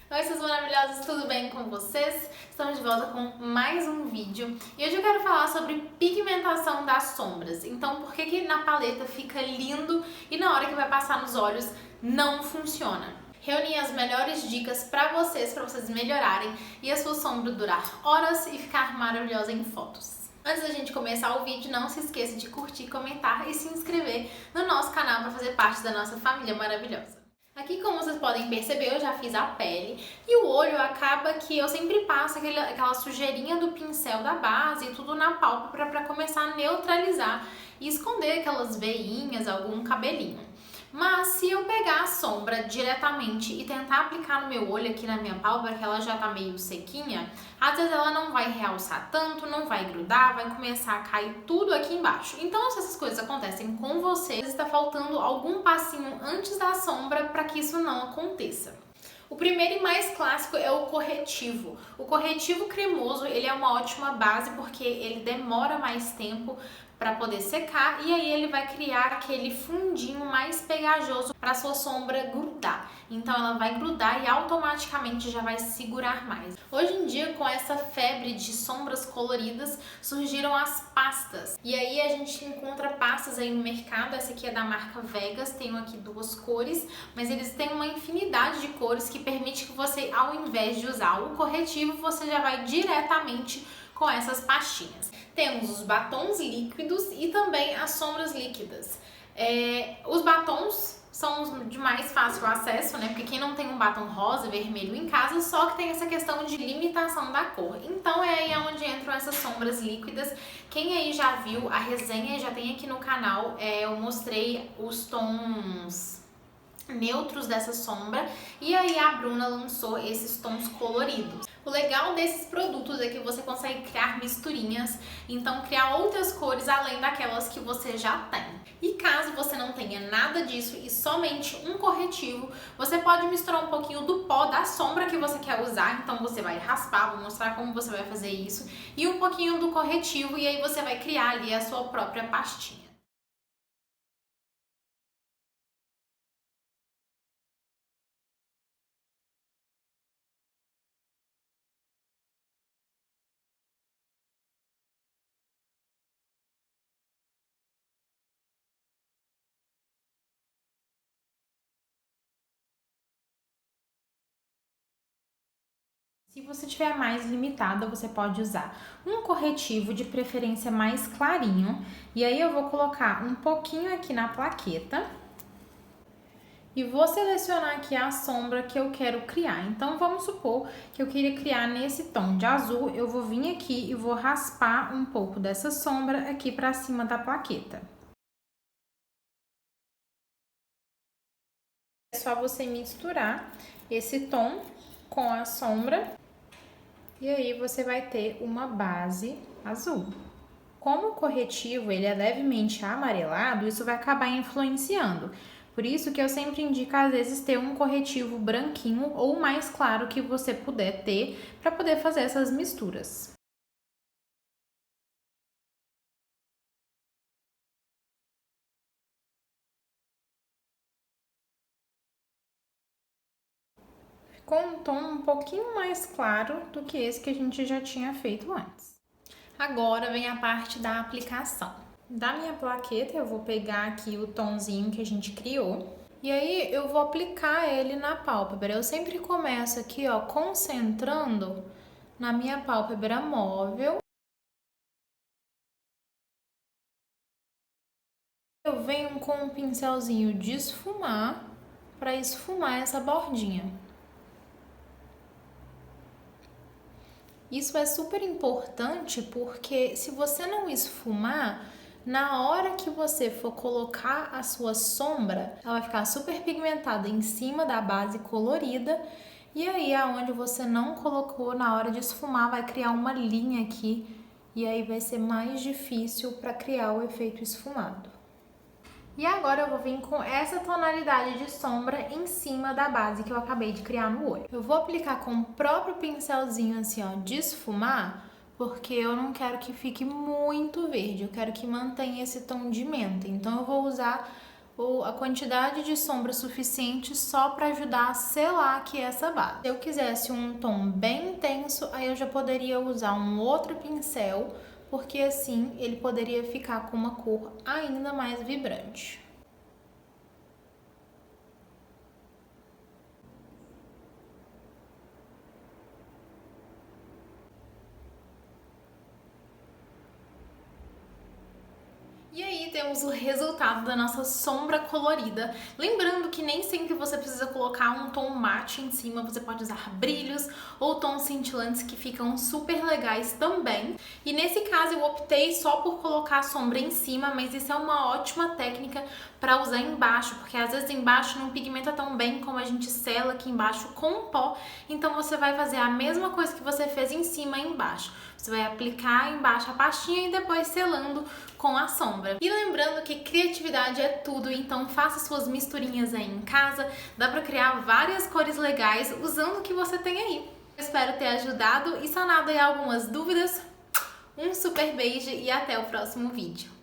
Oi, seus maravilhosos, tudo bem com vocês? Estamos de volta com mais um vídeo e hoje eu quero falar sobre pigmentação das sombras. Então, por que na paleta fica lindo e na hora que vai passar nos olhos não funciona? Reuni as melhores dicas para vocês melhorarem e a sua sombra durar horas e ficar maravilhosa em fotos. Antes da gente começar o vídeo, não se esqueça de curtir, comentar e se inscrever no nosso canal para fazer parte da nossa família maravilhosa. Aqui, como vocês podem perceber, eu já fiz a pele e o olho acaba que eu sempre passo aquela sujeirinha do pincel da base e tudo na pálpebra para começar a neutralizar e esconder aquelas veinhas, algum cabelinho. Mas se eu pegar a sombra diretamente e tentar aplicar no meu olho aqui na minha pálpebra, que ela já tá meio sequinha, às vezes ela não vai realçar tanto, não vai grudar, vai começar a cair tudo aqui embaixo. Então, se essas coisas acontecem com você, está faltando algum passinho antes da sombra para que isso não aconteça. O primeiro e mais clássico é o corretivo. O corretivo cremoso, ele é uma ótima base porque ele demora mais tempo para poder secar e aí ele vai criar aquele fundinho mais pegajoso para sua sombra grudar. Então ela vai grudar e automaticamente já vai segurar mais. Hoje em dia, com essa febre de sombras coloridas, surgiram as pastas. E aí a gente encontra pastas aí no mercado. Essa aqui é da marca Vegas, tenho aqui duas cores, mas eles têm uma infinidade de cores que permite que você, ao invés de usar o corretivo, você já vai diretamente com essas pastinhas. Temos os batons líquidos e também as sombras líquidas. Os batons são os de mais fácil acesso, né? Porque quem não tem um batom rosa, vermelho em casa, só que tem essa questão de limitação da cor. Então é aí onde entram essas sombras líquidas. Quem aí já viu a resenha, já tem aqui no canal, eu mostrei os tons neutros dessa sombra e aí a Bruna lançou esses tons coloridos. O legal desses produtos é que você consegue criar misturinhas, então criar outras cores além daquelas que você já tem. E caso você não tenha nada disso e somente um corretivo, você pode misturar um pouquinho do pó da sombra que você quer usar, então você vai raspar, vou mostrar como você vai fazer isso, e um pouquinho do corretivo e aí você vai criar ali a sua própria pastinha. Se você tiver mais limitada, você pode usar um corretivo, de preferência mais clarinho. E aí eu vou colocar um pouquinho aqui na plaqueta e vou selecionar aqui a sombra que eu quero criar. Então vamos supor que eu queria criar nesse tom de azul, eu vou vir aqui e vou raspar um pouco dessa sombra aqui para cima da plaqueta. É só você misturar esse tom com a sombra. E aí você vai ter uma base azul. Como o corretivo ele é levemente amarelado, isso vai acabar influenciando. Por isso que eu sempre indico, às vezes, ter um corretivo branquinho ou mais claro que você puder ter para poder fazer essas misturas. Ficou um tom um pouquinho mais claro do que esse que a gente já tinha feito antes. Agora vem a parte da aplicação. Da minha plaqueta, eu vou pegar aqui o tomzinho que a gente criou. E aí, eu vou aplicar ele na pálpebra. Eu sempre começo aqui, ó, concentrando na minha pálpebra móvel. Eu venho com um pincelzinho de esfumar, para esfumar essa bordinha. Isso é super importante porque se você não esfumar, na hora que você for colocar a sua sombra, ela vai ficar super pigmentada em cima da base colorida e aí aonde você não colocou, na hora de esfumar, vai criar uma linha aqui e aí vai ser mais difícil para criar o efeito esfumado. E agora eu vou vir com essa tonalidade de sombra em cima da base que eu acabei de criar no olho. Eu vou aplicar com o próprio pincelzinho assim, ó, de esfumar, porque eu não quero que fique muito verde, eu quero que mantenha esse tom de menta. Então eu vou usar ou a quantidade de sombra suficiente só para ajudar a selar aqui essa base. Se eu quisesse um tom bem intenso, aí eu já poderia usar um outro pincel, porque assim ele poderia ficar com uma cor ainda mais vibrante. E aí temos o resultado da nossa sombra colorida. Lembrando que nem sempre você precisa colocar um tom mate em cima, você pode usar brilhos ou tons cintilantes que ficam super legais também. E nesse caso eu optei só por colocar a sombra em cima, mas isso é uma ótima técnica para usar embaixo, porque às vezes embaixo não pigmenta tão bem como a gente sela aqui embaixo com pó, então você vai fazer a mesma coisa que você fez em cima e embaixo. Você vai aplicar embaixo a pastinha e depois selando com a sombra. E lembrando que criatividade é tudo, então faça suas misturinhas aí em casa, dá pra criar várias cores legais usando o que você tem aí. Espero ter ajudado e sanado aí algumas dúvidas. Um super beijo e até o próximo vídeo.